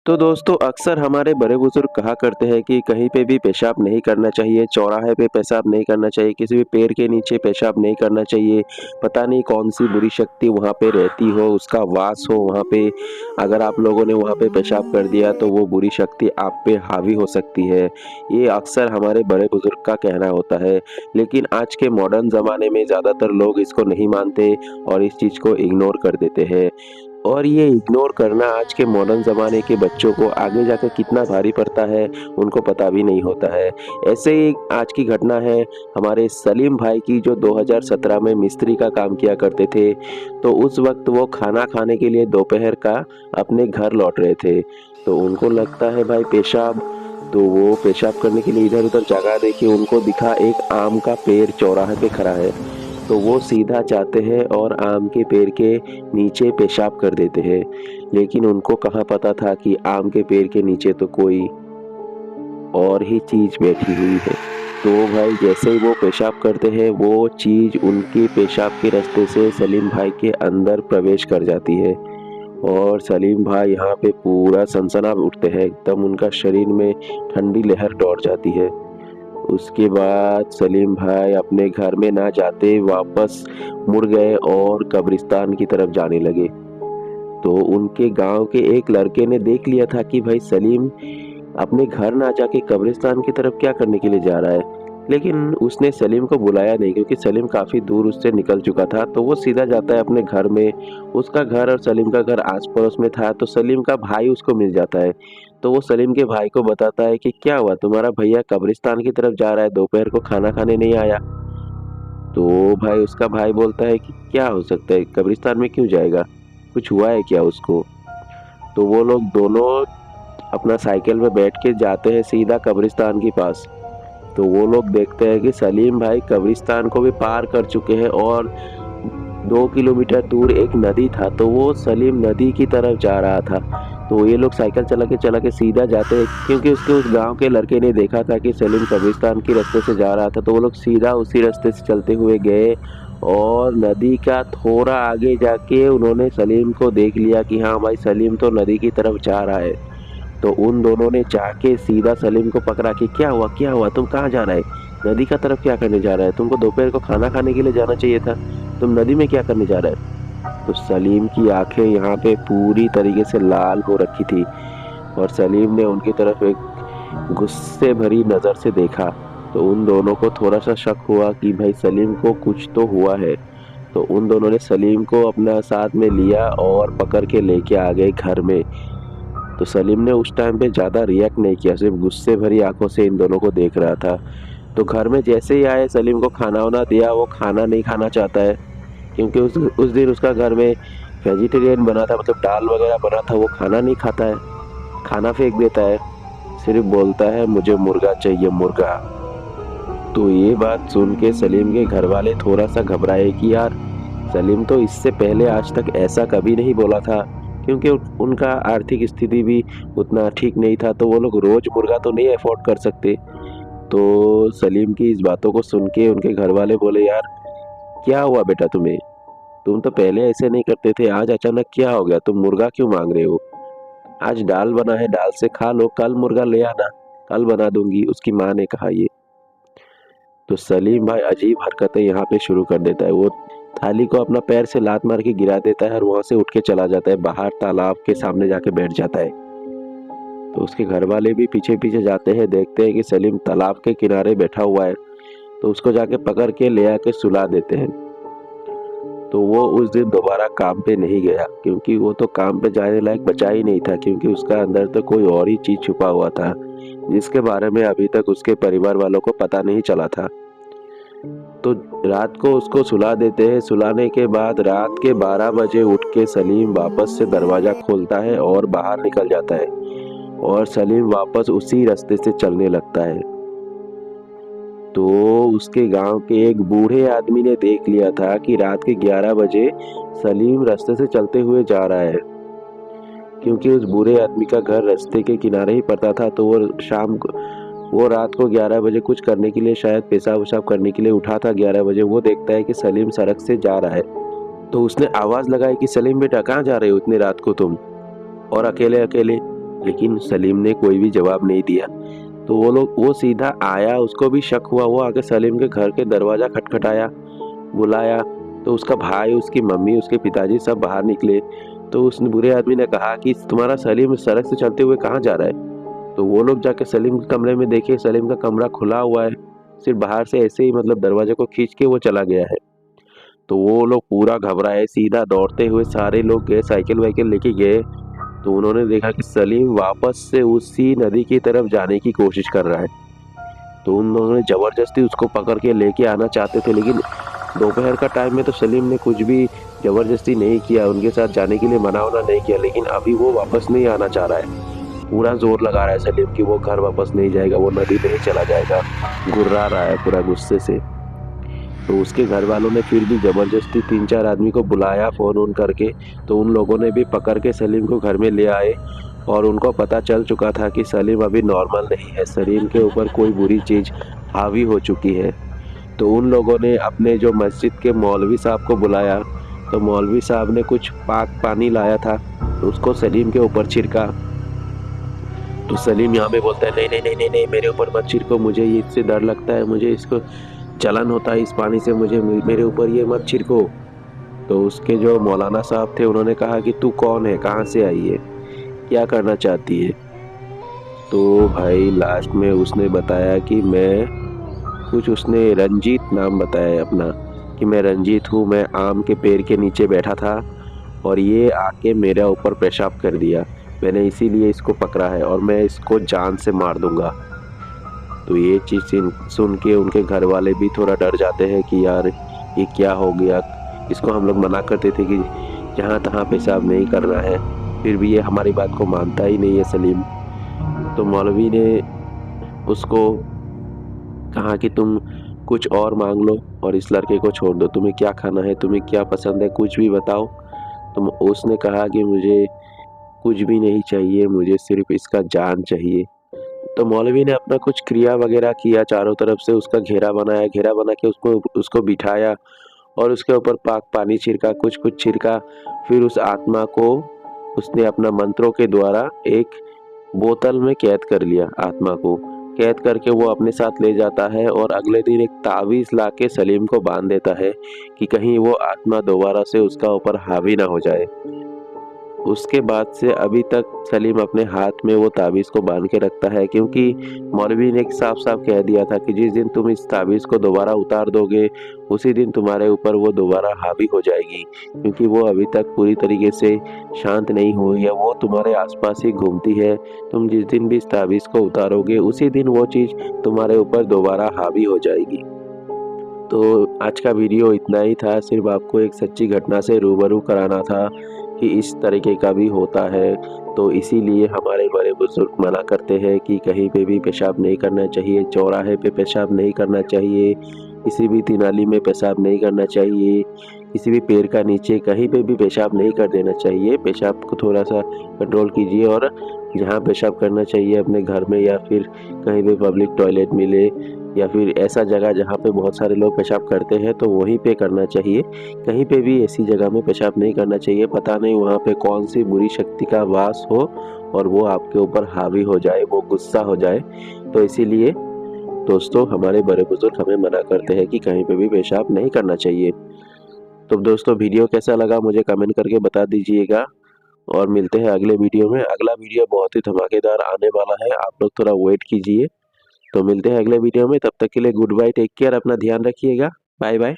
तो दोस्तों अक्सर हमारे बड़े बुजुर्ग कहा करते हैं कि कहीं पे भी पेशाब नहीं करना चाहिए, चौराहे पे पेशाब नहीं करना चाहिए, किसी भी पेड़ के नीचे पेशाब नहीं करना चाहिए। पता नहीं कौन-सी बुरी शक्ति वहाँ पे रहती हो, उसका वास हो वहाँ पे। अगर आप लोगों ने वहाँ पे पेशाब कर दिया तो वो बुरी शक्ति आप पे हावी हो सकती है। ये अक्सर हमारे बड़े बुजुर्ग का कहना होता है। लेकिन आज के मॉडर्न ज़माने में ज़्यादातर लोग इसको नहीं मानते और इस चीज़ को इग्नोर कर देते हैं। और ये इग्नोर करना आज के मॉडर्न ज़माने के बच्चों को आगे जाकर कितना भारी पड़ता है, उनको पता भी नहीं होता है। ऐसे ही आज की घटना है हमारे सलीम भाई की जो 2017 में मिस्त्री का काम किया करते थे। तो उस वक़्त वो खाना खाने के लिए दोपहर का अपने घर लौट रहे थे। तो उनको लगता है भाई पेशाब, तो वो पेशाब करने के लिए इधर-उधर जगह देखी, उनको दिखा एक आम का पेड़ चौराहे पे खड़ा है। तो वो सीधा जाते हैं और आम के पेड़ के नीचे पेशाब कर देते हैं। लेकिन उनको कहाँ पता था कि आम के पेड़ के नीचे तो कोई और ही चीज़ बैठी हुई है। तो भाई जैसे ही वो पेशाब करते हैं, वो चीज़ उनके पेशाब के रास्ते से सलीम भाई के अंदर प्रवेश कर जाती है। और सलीम भाई यहाँ पे पूरा सनसना उठते हैं, एकदम उनका शरीर में ठंडी लहर दौड़ जाती है। उसके बाद सलीम भाई अपने घर में ना जाते वापस मुड़ गए और कब्रिस्तान की तरफ जाने लगे। तो उनके गांव के एक लड़के ने देख लिया था कि भाई सलीम अपने घर ना जाके कब्रिस्तान की तरफ क्या करने के लिए जा रहा है। लेकिन उसने सलीम को बुलाया नहीं क्योंकि सलीम काफी दूर उससे निकल चुका था। तो वो सीधा जाता है अपने घर में। उसका घर और सलीम का घर आस पड़ोस में था। तो सलीम का भाई उसको मिल जाता है। तो वो सलीम के भाई को बताता है कि क्या हुआ, तुम्हारा भैया कब्रिस्तान की तरफ जा रहा है, दोपहर को खाना खाने नहीं आया। तो भाई उसका भाई बोलता है कि क्या हो सकता है, कब्रिस्तान में क्यों जाएगा, कुछ हुआ है क्या उसको। तो वो लोग दोनों अपना साइकिल पे बैठ के जाते हैं सीधा कब्रिस्तान के पास। तो वो लोग देखते हैं कि सलीम भाई कब्रिस्तान को भी पार कर चुके हैं और 2 किलोमीटर दूर एक नदी था। तो वो सलीम नदी की तरफ जा रहा था। तो ये लोग साइकिल चला के सीधा जाते हैं क्योंकि उसके उस गांव के लड़के ने देखा था कि सलीम कब्रिस्तान के रास्ते से जा रहा था। तो वो लोग सीधा उसी रास्ते से चलते हुए गए और नदी का थोड़ा आगे जाके उन्होंने सलीम को देख लिया कि हाँ भाई सलीम तो नदी की तरफ जा रहा है। तो उन दोनों ने जाके सीधा सलीम को पकड़ा कि क्या हुआ, तुम कहाँ जा रहा है, नदी का तरफ क्या करने जा रहा है, तुमको दोपहर को खाना खाने के लिए जाना चाहिए था, तुम नदी में क्या करने जा रहा है। तो सलीम की आंखें यहाँ पे पूरी तरीके से लाल हो रखी थी और सलीम ने उनकी तरफ एक गुस्से भरी नजर से देखा। तो उन दोनों को थोड़ा सा शक हुआ कि भाई सलीम को कुछ तो हुआ है। तो उन दोनों ने सलीम को अपना साथ में लिया और पकड़ के लेके आ गए घर में। तो सलीम ने उस टाइम पे ज़्यादा रिएक्ट नहीं किया, सिर्फ गुस्से भरी आंखों से इन दोनों को देख रहा था। तो घर में जैसे ही आए सलीम को खाना वाना दिया, वो खाना नहीं खाना चाहता है क्योंकि उस दिन उसका घर में वेजिटेरियन बना था, मतलब दाल वगैरह बना था। वो खाना नहीं खाता है, खाना फेंक देता है, सिर्फ बोलता है मुझे मुर्गा चाहिए, मुर्गा। तो ये बात सुन के सलीम के घर वाले थोड़ा सा घबराए कि यार सलीम तो इससे पहले आज तक ऐसा कभी नहीं बोला था क्योंकि उनका आर्थिक स्थिति भी उतना ठीक नहीं था। तो वो लोग रोज मुर्गा तो नहीं अफोर्ड कर सकते। तो सलीम की इस बातों को सुन के उनके घर वाले बोले यार क्या हुआ बेटा तुम्हें, तुम तो पहले ऐसे नहीं करते थे, आज अचानक क्या हो गया, तुम मुर्गा क्यों मांग रहे हो। आज दाल बना है, दाल से खा लो, कल मुर्गा ले आना, कल बना दूंगी, उसकी माँ ने कहा ये। तो सलीम भाई अजीब हरकतें यहाँ पे शुरू कर देता है। वो थाली को अपना पैर से लात मार के गिरा देता है और वहां से उठ के चला जाता है बाहर, तालाब के सामने जाके बैठ जाता है। तो उसके घर वाले भी पीछे पीछे जाते हैं, देखते हैं कि सलीम तालाब के किनारे बैठा हुआ है। तो उसको जाके पकड़ के ले आके सुला देते हैं। तो वो उस दिन दोबारा काम पे नहीं गया क्योंकि वो तो काम पे जाने लायक बचा ही नहीं था, क्योंकि उसका अंदर तो कोई और ही चीज छुपा हुआ था जिसके बारे में अभी तक उसके परिवार वालों को पता नहीं चला था। तो रात को उसको सुला देते हैं। सुलाने के बाद रात के 12 बजे उठ के सलीम वापस से दरवाजा खोलता है और बाहर निकल जाता है और सलीम वापस उसी रास्ते से चलने लगता है। तो उसके गांव के एक बूढ़े आदमी ने देख लिया था कि रात के 11 बजे सलीम रास्ते से चलते हुए जा रहा है, क्योंकि उस बूढ़े आदमी का घर रास्ते के किनारे ही पड़ता था। तो वो रात को 11 बजे कुछ करने के लिए, शायद पेशाब वशाब करने के लिए उठा था 11 बजे। वो देखता है कि सलीम सड़क से जा रहा है। तो उसने आवाज लगाई कि सलीम बेटा कहाँ जा रहे हो इतनी रात को तुम और अकेले अकेले। लेकिन सलीम ने कोई भी जवाब नहीं दिया। तो वो सीधा आया, उसको भी शक हुआ, वो आके सलीम के घर के दरवाज़ा खटखटाया, बुलाया। तो उसका भाई, उसकी मम्मी, उसके पिताजी सब बाहर निकले। तो उस बुरे आदमी ने कहा कि तुम्हारा सलीम सड़क से चलते हुए कहाँ जा रहा है? तो वो लोग जाके सलीम के कमरे में देखे, सलीम का कमरा खुला हुआ है, सिर्फ बाहर से ऐसे ही मतलब दरवाजे को खींच के वो चला गया है। तो वो लोग पूरा घबराए, सीधा दौड़ते हुए सारे लोग गए, साइकिल वाइकिल लेके गए। तो उन्होंने देखा कि सलीम वापस से उसी नदी की तरफ जाने की कोशिश कर रहा है। तो उन लोगों ने ज़बरदस्ती उसको पकड़ के लेके आना चाहते थे, लेकिन दोपहर का टाइम में तो सलीम ने कुछ भी ज़बरदस्ती नहीं किया, उनके साथ जाने के लिए मना-वना नहीं किया, लेकिन अभी वो वापस नहीं आना चाह रहा है। पूरा ज़ोर लगा रहा है सलीम कि वो घर वापस नहीं जाएगा, वो नदी में ही चला जाएगा, गुर्रा रहा है पूरा गुस्से से। तो उसके घर वालों ने फिर भी ज़बरदस्ती 3-4 आदमी को बुलाया फ़ोन-वोन करके। तो उन लोगों ने भी पकड़ के सलीम को घर में ले आए, और उनको पता चल चुका था कि सलीम अभी नॉर्मल नहीं है, सलीम के ऊपर कोई बुरी चीज़ हावी हो चुकी है। तो उन लोगों ने अपने जो मस्जिद के मौलवी साहब को बुलाया। तो मौलवी साहब ने कुछ पाक पानी लाया था, उसको सलीम के ऊपर छिड़का। तो सलीम यहाँ पे बोलता है, नहीं नहीं नहीं नहीं नहीं, मेरे ऊपर मत छिड़को, मुझे ये इससे डर लगता है, मुझे इसको जलन होता है इस पानी से, मुझे मेरे ऊपर ये मत छिड़को। तो उसके जो मौलाना साहब थे उन्होंने कहा कि तू कौन है, कहाँ से आई है, क्या करना चाहती है? तो भाई लास्ट में उसने बताया कि मैं कुछ, उसने रंजीत नाम बताया अपना, कि मैं रंजीत हूँ, मैं आम के पेड़ के नीचे बैठा था और ये आके मेरे ऊपर पेशाब कर दिया, मैंने इसीलिए इसको पकड़ा है और मैं इसको जान से मार दूंगा। तो ये चीज़ सुन के उनके घर वाले भी थोड़ा डर जाते हैं कि यार ये क्या हो गया। इसको हम लोग मना करते थे कि जहाँ तहाँ पेशाब नहीं करना है, फिर भी ये हमारी बात को मानता ही नहीं है सलीम। तो मौलवी ने उसको कहा कि तुम कुछ और मांग लो और इस लड़के को छोड़ दो, तुम्हें क्या खाना है, तुम्हें क्या पसंद है, कुछ भी बताओ। तो उसने कहा कि मुझे कुछ भी नहीं चाहिए, मुझे सिर्फ इसका जान चाहिए। तो मौलवी ने अपना कुछ क्रिया वगैरह किया, चारों तरफ से उसका घेरा बनाया, घेरा बना के उसको उसको बिठाया और उसके ऊपर पाक पानी छिड़का, कुछ कुछ छिड़का। फिर उस आत्मा को उसने अपना मंत्रों के द्वारा एक बोतल में कैद कर लिया। आत्मा को कैद करके वो अपने साथ ले जाता है और अगले दिन एक तावीज़ लाके सलीम को बांध देता है कि कहीं वो आत्मा दोबारा से उसका ऊपर हावी ना हो जाए। उसके बाद से अभी तक सलीम अपने हाथ में वो ताबीज़ को बांध के रखता है, क्योंकि मौलवी ने साफ-साफ कह दिया था कि जिस दिन तुम इस ताबीज़ को दोबारा उतार दोगे, उसी दिन तुम्हारे ऊपर वो दोबारा हावी हो जाएगी, क्योंकि वो अभी तक पूरी तरीके से शांत नहीं हुई है, वो तुम्हारे आस-पास ही घूमती है। तुम जिस दिन भी इस ताबीज़ को उतारोगे, उसी दिन वो चीज़ तुम्हारे ऊपर दोबारा हावी हो जाएगी। तो आज का वीडियो इतना ही था, सिर्फ आपको एक सच्ची घटना से रूबरू कराना था कि इस तरीके का भी होता है। तो इसीलिए हमारे बड़े बुजुर्ग मना करते हैं कि कहीं पे भी पेशाब नहीं करना चाहिए, चौराहे पे पेशाब नहीं करना चाहिए, किसी भी नाली में पेशाब नहीं करना चाहिए, किसी भी पेड़ का नीचे कहीं पे भी पेशाब नहीं कर देना चाहिए। पेशाब को थोड़ा सा कंट्रोल कीजिए, और जहाँ पेशाब करना चाहिए अपने घर में या फिर कहीं भी पब्लिक टॉयलेट मिले या फिर ऐसा जगह जहाँ पे बहुत सारे लोग पेशाब करते हैं तो वहीं पे करना चाहिए। कहीं पे भी ऐसी जगह में पेशाब नहीं करना चाहिए, पता नहीं वहाँ पे कौन सी बुरी शक्ति का वास हो और वो आपके ऊपर हावी हो जाए, वो गुस्सा हो जाए। तो इसीलिए दोस्तों हमारे बड़े बुजुर्ग हमें मना करते हैं कि कहीं पे भी पेशाब नहीं करना चाहिए। तो दोस्तों वीडियो कैसा लगा मुझे कमेंट करके बता दीजिएगा, और मिलते हैं अगले वीडियो में। अगला वीडियो बहुत ही धमाकेदार आने वाला है, आप लोग थोड़ा वेट कीजिए। तो मिलते हैं अगले वीडियो में, तब तक के लिए गुड बाय, टेक केयर, अपना ध्यान रखिएगा, बाय बाय।